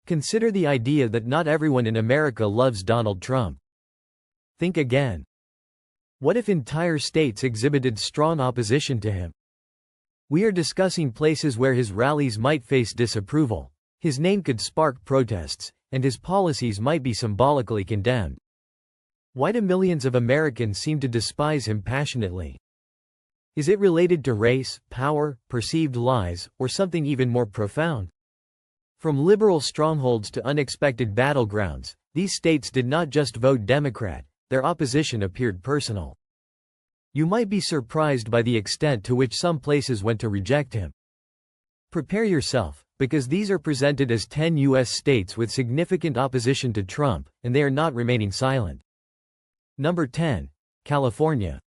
Consider the idea that not everyone in America loves Donald Trump. Think again. What if entire states exhibited strong opposition to him? We are discussing places where his rallies might face disapproval, his name could spark protests, and his policies might be symbolically condemned. Why do millions of Americans seem to despise him passionately? Is it related to race, power, perceived lies, or something even more profound? From liberal strongholds to unexpected battlegrounds, these states did not just vote Democrat, their opposition appeared personal. You might be surprised by the extent to which some places went to reject him. Prepare yourself, because these are presented as 10 U.S. states with significant opposition to Trump, and they are not remaining silent. Number 10. California.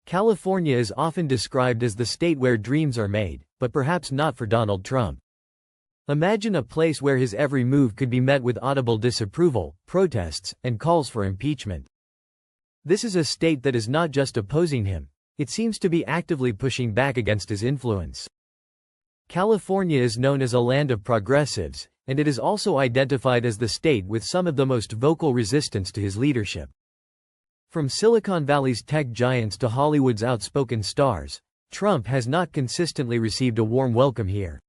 California is often described as the state where dreams are made, but perhaps not for Donald Trump. Imagine a place where his every move could be met with audible disapproval, protests, and calls for impeachment. This is a state that is not just opposing him, it seems to be actively pushing back against his influence. California is known as a land of progressives, and it is also identified as the state with some of the most vocal resistance to his leadership. From Silicon Valley's tech giants to Hollywood's outspoken stars, Trump has not consistently received a warm welcome here.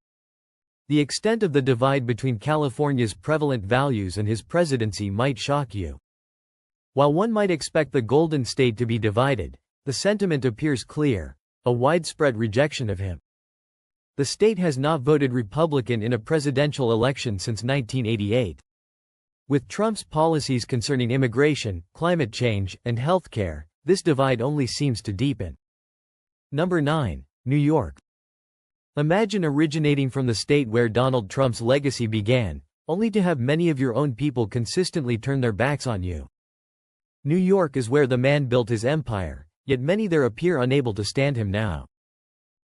The extent of the divide between California's prevalent values and his presidency might shock you. While one might expect the Golden State to be divided, the sentiment appears clear: a widespread rejection of him. The state has not voted Republican in a presidential election since 1988. With Trump's policies concerning immigration, climate change, and healthcare, this divide only seems to deepen. Number 9. New York. Imagine originating from the state where Donald Trump's legacy began, only to have many of your own people consistently turn their backs on you. New York is where the man built his empire, yet many there appear unable to stand him now.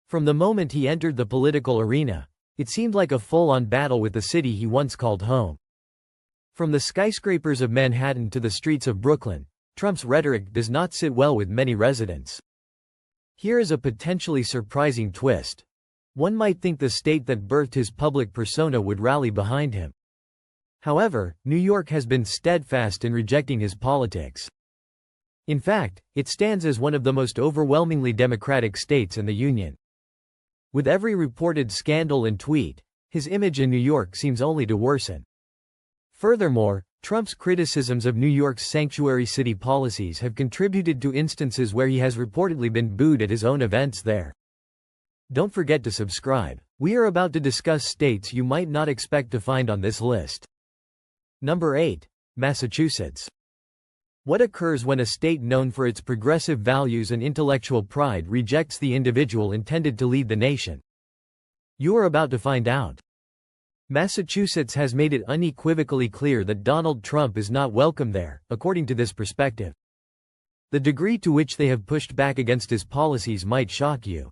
From the moment he entered the political arena, it seemed like a full-on battle with the city he once called home. From the skyscrapers of Manhattan to the streets of Brooklyn, Trump's rhetoric does not sit well with many residents. Here is a potentially surprising twist. One might think the state that birthed his public persona would rally behind him. However, New York has been steadfast in rejecting his politics. In fact, it stands as one of the most overwhelmingly Democratic states in the Union. With every reported scandal and tweet, his image in New York seems only to worsen. Furthermore, Trump's criticisms of New York's sanctuary city policies have contributed to instances where he has reportedly been booed at his own events there. Don't forget to subscribe. We are about to discuss states you might not expect to find on this list. Number 8. Massachusetts. What occurs when a state known for its progressive values and intellectual pride rejects the individual intended to lead the nation? You are about to find out. Massachusetts has made it unequivocally clear that Donald Trump is not welcome there, according to this perspective. The degree to which they have pushed back against his policies might shock you.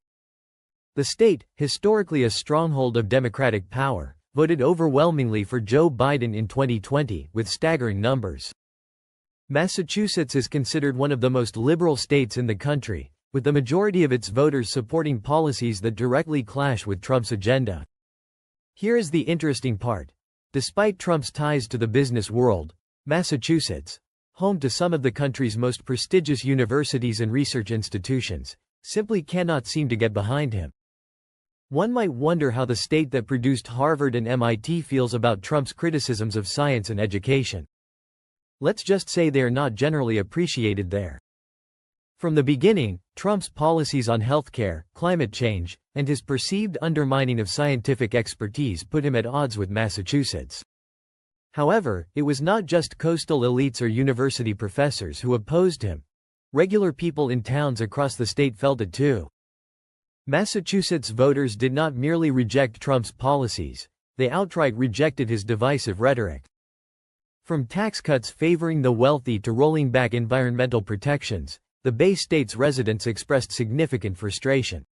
The state, historically a stronghold of Democratic power, voted overwhelmingly for Joe Biden in 2020, with staggering numbers. Massachusetts is considered one of the most liberal states in the country, with the majority of its voters supporting policies that directly clash with Trump's agenda. Here is the interesting part. Despite Trump's ties to the business world, Massachusetts, home to some of the country's most prestigious universities and research institutions, simply cannot seem to get behind him. One might wonder how the state that produced Harvard and MIT feels about Trump's criticisms of science and education. Let's just say they are not generally appreciated there. From the beginning, Trump's policies on healthcare, climate change, and his perceived undermining of scientific expertise put him at odds with Massachusetts. However, it was not just coastal elites or university professors who opposed him. Regular people in towns across the state felt it too. Massachusetts voters did not merely reject Trump's policies, they outright rejected his divisive rhetoric. From tax cuts favoring the wealthy to rolling back environmental protections, the Bay State's residents expressed significant frustration.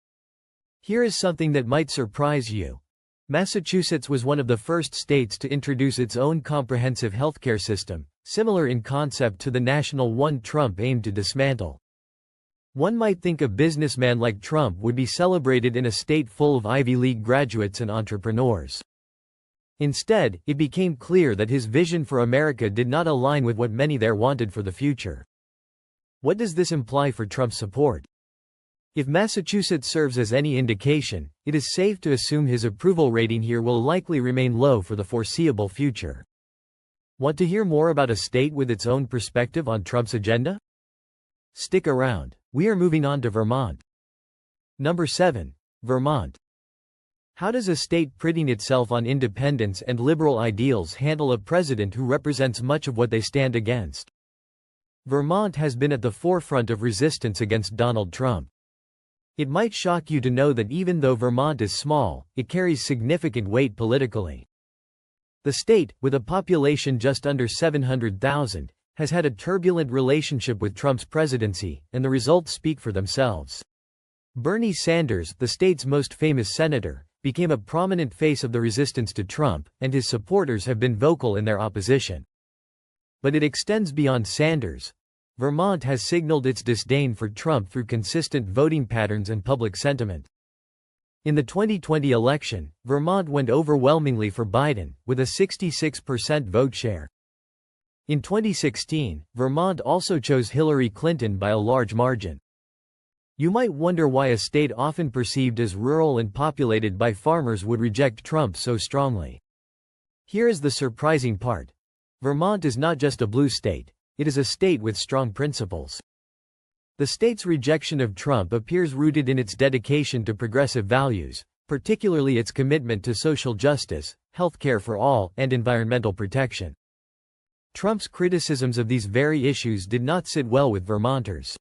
Here is something that might surprise you. Massachusetts was one of the first states to introduce its own comprehensive healthcare system, similar in concept to the national one Trump aimed to dismantle. One might think a businessman like Trump would be celebrated in a state full of Ivy League graduates and entrepreneurs. Instead, it became clear that his vision for America did not align with what many there wanted for the future. What does this imply for Trump's support? If Massachusetts serves as any indication, it is safe to assume his approval rating here will likely remain low for the foreseeable future. Want to hear more about a state with its own perspective on Trump's agenda? Stick around. We are moving on to Vermont. Number 7. Vermont. How does a state priding itself on independence and liberal ideals handle a president who represents much of what they stand against? Vermont has been at the forefront of resistance against Donald Trump. It might shock you to know that even though Vermont is small, it carries significant weight politically. The state, with a population just under 700,000, has had a turbulent relationship with Trump's presidency, and the results speak for themselves. Bernie Sanders, the state's most famous senator, became a prominent face of the resistance to Trump, and his supporters have been vocal in their opposition. But it extends beyond Sanders. Vermont has signaled its disdain for Trump through consistent voting patterns and public sentiment. In the 2020 election, Vermont went overwhelmingly for Biden, with a 66% vote share. In 2016, Vermont also chose Hillary Clinton by a large margin. You might wonder why a state often perceived as rural and populated by farmers would reject Trump so strongly. Here is the surprising part. Vermont is not just a blue state, it is a state with strong principles. The state's rejection of Trump appears rooted in its dedication to progressive values, particularly its commitment to social justice, healthcare for all, and environmental protection. Trump's criticisms of these very issues did not sit well with Vermonters.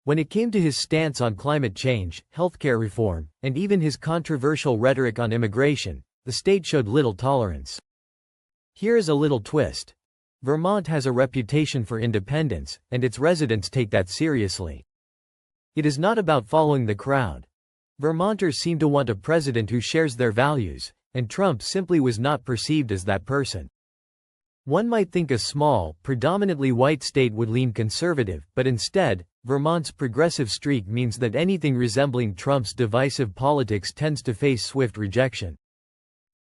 When it came to his stance on climate change, healthcare reform, and even his controversial rhetoric on immigration, the state showed little tolerance. Here is a little twist. Vermont has a reputation for independence, and its residents take that seriously. It is not about following the crowd. Vermonters seem to want a president who shares their values, and Trump simply was not perceived as that person. One might think a small, predominantly white state would lean conservative, but instead, Vermont's progressive streak means that anything resembling Trump's divisive politics tends to face swift rejection.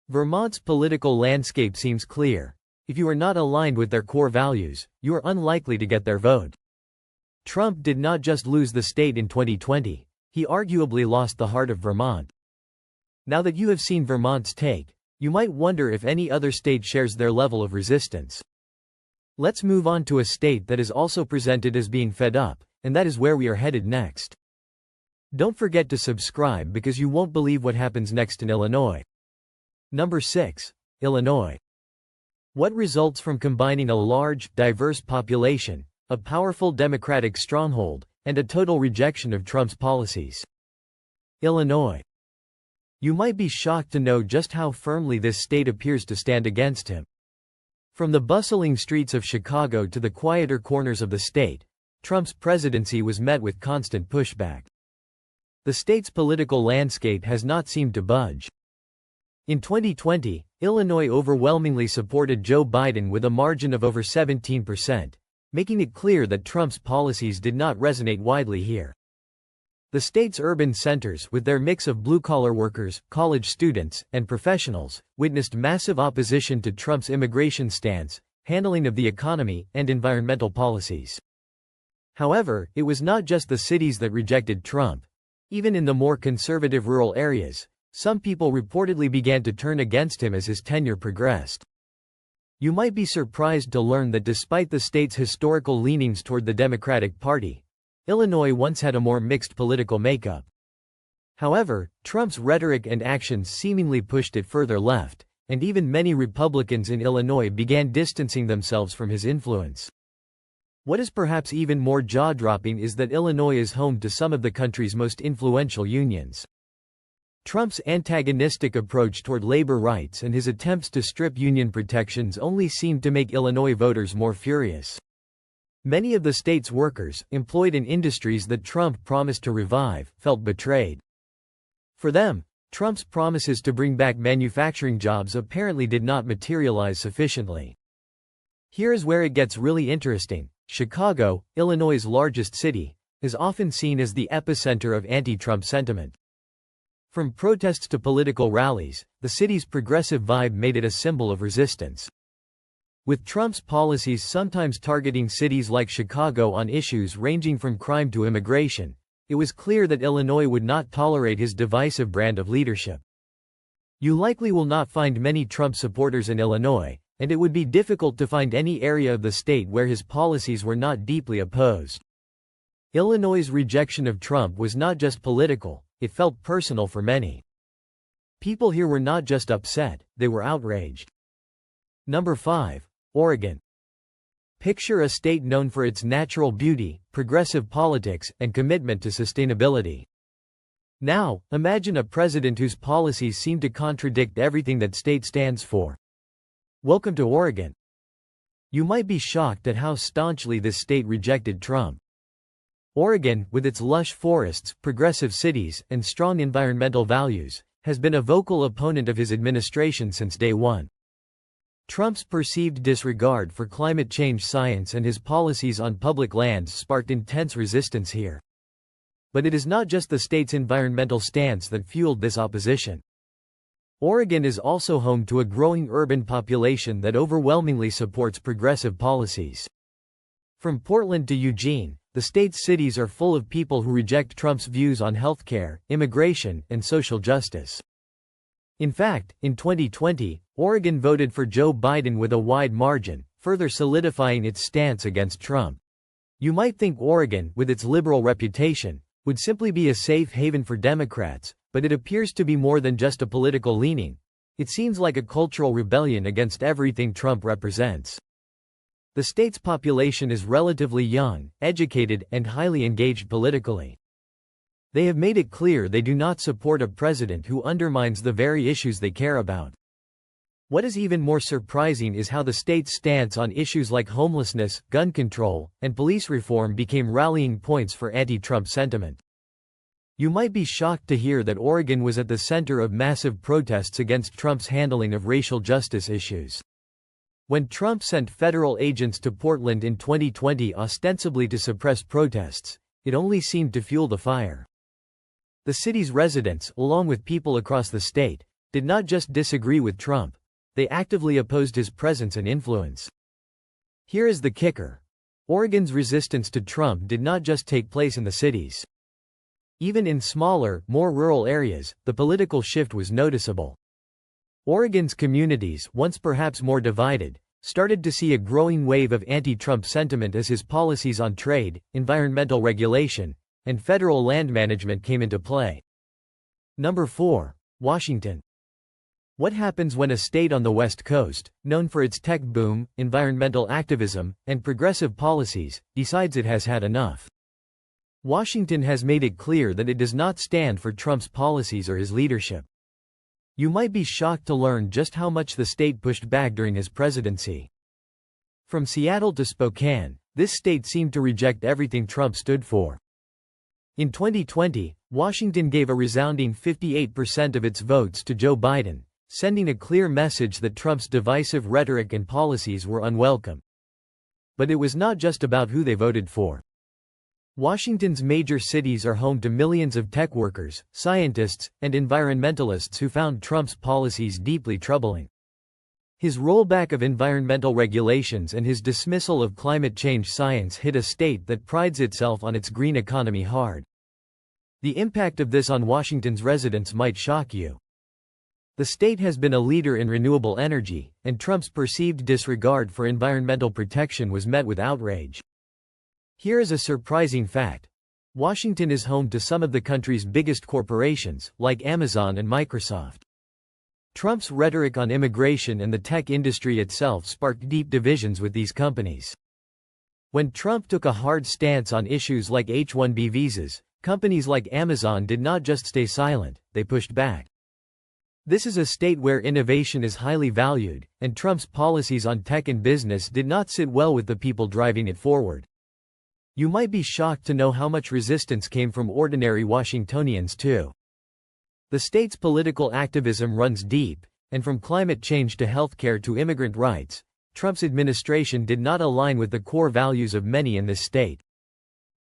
Vermont's political landscape seems clear. If you are not aligned with their core values, you are unlikely to get their vote. Trump did not just lose the state in 2020, he arguably lost the heart of Vermont. Now that you have seen Vermont's take, you might wonder if any other state shares their level of resistance. Let's move on to a state that is also presented as being fed up, and that is where we are headed next. Don't forget to subscribe because you won't believe what happens next in Illinois. Number 6. Illinois. What results from combining a large, diverse population, a powerful Democratic stronghold, and a total rejection of Trump's policies? Illinois. You might be shocked to know just how firmly this state appears to stand against him. From the bustling streets of Chicago to the quieter corners of the state, Trump's presidency was met with constant pushback. The state's political landscape has not seemed to budge. In 2020, Illinois overwhelmingly supported Joe Biden with a margin of over 17%, making it clear that Trump's policies did not resonate widely here. The state's urban centers, with their mix of blue-collar workers, college students, and professionals, witnessed massive opposition to Trump's immigration stance, handling of the economy, and environmental policies. However, it was not just the cities that rejected Trump. Even in the more conservative rural areas, some people reportedly began to turn against him as his tenure progressed. You might be surprised to learn that despite the state's historical leanings toward the Democratic Party, Illinois once had a more mixed political makeup. However, Trump's rhetoric and actions seemingly pushed it further left, and even many Republicans in Illinois began distancing themselves from his influence. What is perhaps even more jaw-dropping is that Illinois is home to some of the country's most influential unions. Trump's antagonistic approach toward labor rights and his attempts to strip union protections only seemed to make Illinois voters more furious. Many of the state's workers, employed in industries that Trump promised to revive, felt betrayed. For them, Trump's promises to bring back manufacturing jobs apparently did not materialize sufficiently. Here is where it gets really interesting. Chicago, Illinois' largest city, is often seen as the epicenter of anti-Trump sentiment. From protests to political rallies, the city's progressive vibe made it a symbol of resistance. With Trump's policies sometimes targeting cities like Chicago on issues ranging from crime to immigration, it was clear that Illinois would not tolerate his divisive brand of leadership. You likely will not find many Trump supporters in Illinois, and it would be difficult to find any area of the state where his policies were not deeply opposed. Illinois' rejection of Trump was not just political, it felt personal for many. People here were not just upset, they were outraged. Number 5. Oregon. Picture a state known for its natural beauty, progressive politics, and commitment to sustainability. Now, imagine a president whose policies seem to contradict everything that state stands for. Welcome to Oregon. You might be shocked at how staunchly this state rejected Trump. Oregon, with its lush forests, progressive cities, and strong environmental values, has been a vocal opponent of his administration since day one. Trump's perceived disregard for climate change science and his policies on public lands sparked intense resistance here. But it is not just the state's environmental stance that fueled this opposition. Oregon is also home to a growing urban population that overwhelmingly supports progressive policies. From Portland to Eugene, the state's cities are full of people who reject Trump's views on healthcare, immigration, and social justice. In fact, in 2020, Oregon voted for Joe Biden with a wide margin, further solidifying its stance against Trump. You might think Oregon, with its liberal reputation, would simply be a safe haven for Democrats, but it appears to be more than just a political leaning. It seems like a cultural rebellion against everything Trump represents. The state's population is relatively young, educated, and highly engaged politically. They have made it clear they do not support a president who undermines the very issues they care about. What is even more surprising is how the state's stance on issues like homelessness, gun control, and police reform became rallying points for anti-Trump sentiment. You might be shocked to hear that Oregon was at the center of massive protests against Trump's handling of racial justice issues. When Trump sent federal agents to Portland in 2020 ostensibly to suppress protests, it only seemed to fuel the fire. The city's residents, along with people across the state, did not just disagree with Trump, they actively opposed his presence and influence. Here is the kicker. Oregon's resistance to Trump did not just take place in the cities. Even in smaller, more rural areas, the political shift was noticeable. Oregon's communities, once perhaps more divided, started to see a growing wave of anti-Trump sentiment as his policies on trade, environmental regulation, and federal land management came into play. Number 4. Washington. What happens when a state on the West Coast, known for its tech boom, environmental activism, and progressive policies, decides it has had enough? Washington has made it clear that it does not stand for Trump's policies or his leadership. You might be shocked to learn just how much the state pushed back during his presidency. From Seattle to Spokane, this state seemed to reject everything Trump stood for. In 2020, Washington gave a resounding 58% of its votes to Joe Biden, sending a clear message that Trump's divisive rhetoric and policies were unwelcome. But it was not just about who they voted for. Washington's major cities are home to millions of tech workers, scientists, and environmentalists who found Trump's policies deeply troubling. His rollback of environmental regulations and his dismissal of climate change science hit a state that prides itself on its green economy hard. The impact of this on Washington's residents might shock you. The state has been a leader in renewable energy, and Trump's perceived disregard for environmental protection was met with outrage. Here is a surprising fact. Washington is home to some of the country's biggest corporations, like Amazon and Microsoft. Trump's rhetoric on immigration and the tech industry itself sparked deep divisions with these companies. When Trump took a hard stance on issues like H-1B visas, companies like Amazon did not just stay silent, they pushed back. This is a state where innovation is highly valued, and Trump's policies on tech and business did not sit well with the people driving it forward. You might be shocked to know how much resistance came from ordinary Washingtonians too. The state's political activism runs deep, and from climate change to healthcare to immigrant rights, Trump's administration did not align with the core values of many in this state.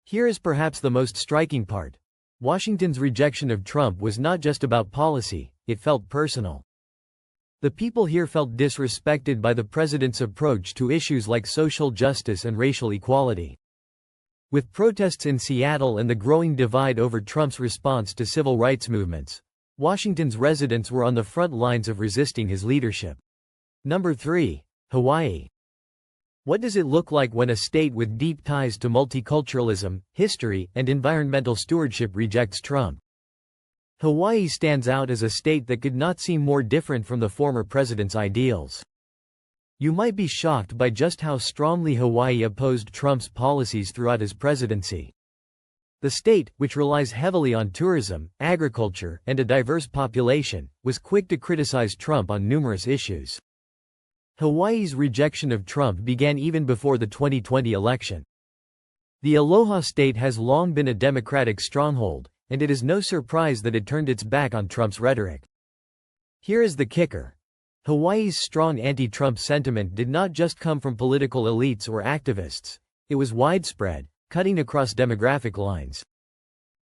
Here is perhaps the most striking part. Washington's rejection of Trump was not just about policy, it felt personal. The people here felt disrespected by the president's approach to issues like social justice and racial equality. With protests in Seattle and the growing divide over Trump's response to civil rights movements, Washington's residents were on the front lines of resisting his leadership. Number 3. Hawaii. What does it look like when a state with deep ties to multiculturalism, history, and environmental stewardship rejects Trump? Hawaii stands out as a state that could not seem more different from the former president's ideals. You might be shocked by just how strongly Hawaii opposed Trump's policies throughout his presidency. The state, which relies heavily on tourism, agriculture, and a diverse population, was quick to criticize Trump on numerous issues. Hawaii's rejection of Trump began even before the 2020 election. The Aloha State has long been a Democratic stronghold, and it is no surprise that it turned its back on Trump's rhetoric. Here is the kicker. Hawaii's strong anti-Trump sentiment did not just come from political elites or activists. It was widespread, cutting across demographic lines.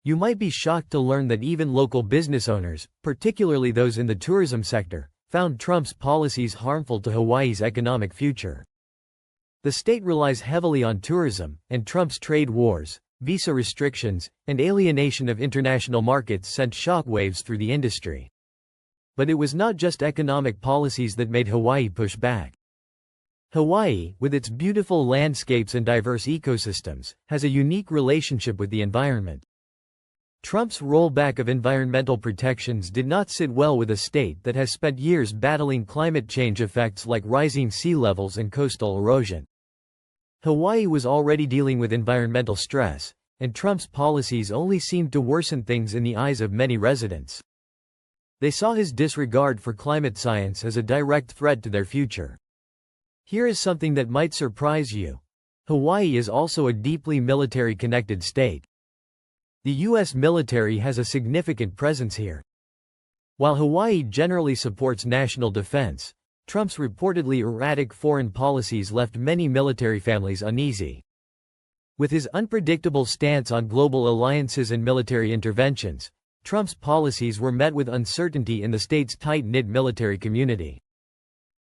You might be shocked to learn that even local business owners, particularly those in the tourism sector, found Trump's policies harmful to Hawaii's economic future. The state relies heavily on tourism, and Trump's trade wars, visa restrictions, and alienation of international markets sent shockwaves through the industry. But it was not just economic policies that made Hawaii push back. Hawaii, with its beautiful landscapes and diverse ecosystems, has a unique relationship with the environment. Trump's rollback of environmental protections did not sit well with a state that has spent years battling climate change effects like rising sea levels and coastal erosion. Hawaii was already dealing with environmental stress, and Trump's policies only seemed to worsen things in the eyes of many residents. They saw his disregard for climate science as a direct threat to their future. Here is something that might surprise you. Hawaii is also a deeply military-connected state. The U.S. military has a significant presence here. While Hawaii generally supports national defense, Trump's reportedly erratic foreign policies left many military families uneasy. With his unpredictable stance on global alliances and military interventions, Trump's policies were met with uncertainty in the state's tight-knit military community.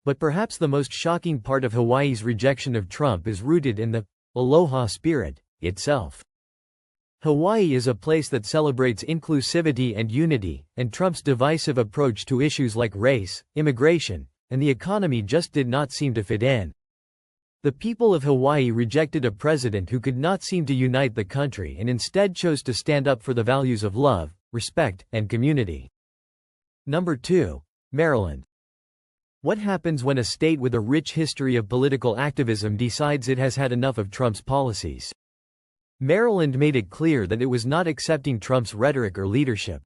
But perhaps the most shocking part of Hawaii's rejection of Trump is rooted in the aloha spirit itself. Hawaii is a place that celebrates inclusivity and unity, and Trump's divisive approach to issues like race, immigration, and the economy just did not seem to fit in. The people of Hawaii rejected a president who could not seem to unite the country and instead chose to stand up for the values of love, respect, and community. Number 2. Maryland. What happens when a state with a rich history of political activism decides it has had enough of Trump's policies? Maryland made it clear that it was not accepting Trump's rhetoric or leadership.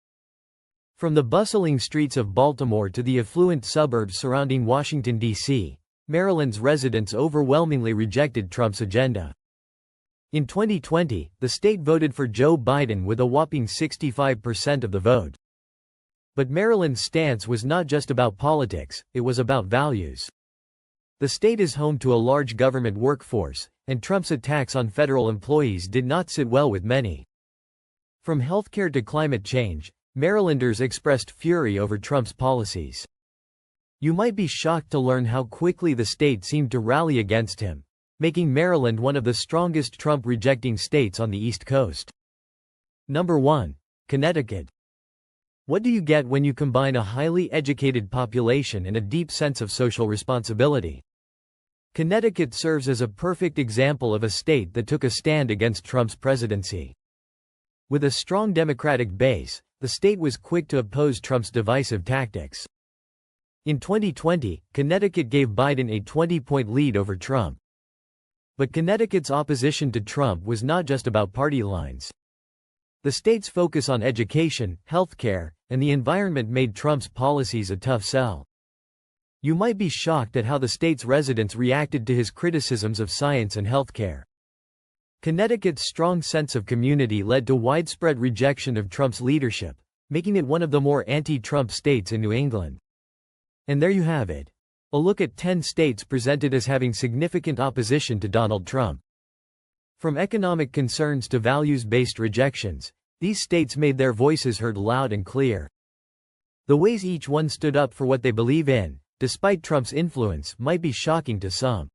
From the bustling streets of Baltimore to the affluent suburbs surrounding Washington, D.C., Maryland's residents overwhelmingly rejected Trump's agenda. In 2020, the state voted for Joe Biden with a whopping 65% of the vote. But Maryland's stance was not just about politics, it was about values. The state is home to a large government workforce, and Trump's attacks on federal employees did not sit well with many. From healthcare to climate change, Marylanders expressed fury over Trump's policies. You might be shocked to learn how quickly the state seemed to rally against him, making Maryland one of the strongest Trump-rejecting states on the East Coast. Number 1. Connecticut. What do you get when you combine a highly educated population and a deep sense of social responsibility? Connecticut serves as a perfect example of a state that took a stand against Trump's presidency. With a strong Democratic base, the state was quick to oppose Trump's divisive tactics. In 2020, Connecticut gave Biden a 20-point lead over Trump. But Connecticut's opposition to Trump was not just about party lines. The state's focus on education, healthcare, and the environment made Trump's policies a tough sell. You might be shocked at how the state's residents reacted to his criticisms of science and healthcare. Connecticut's strong sense of community led to widespread rejection of Trump's leadership, making it one of the more anti-Trump states in New England. And there you have it. A look at 10 states presented as having significant opposition to Donald Trump. From economic concerns to values-based rejections, These states made their voices heard loud and clear. The ways each one stood up for what they believe in, despite Trump's influence, might be shocking to some.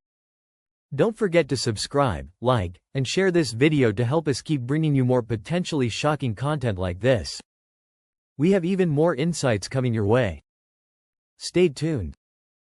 Don't forget to subscribe, like, and share this video to help us keep bringing you more potentially shocking content like this. We have even more insights coming your way. Stay tuned.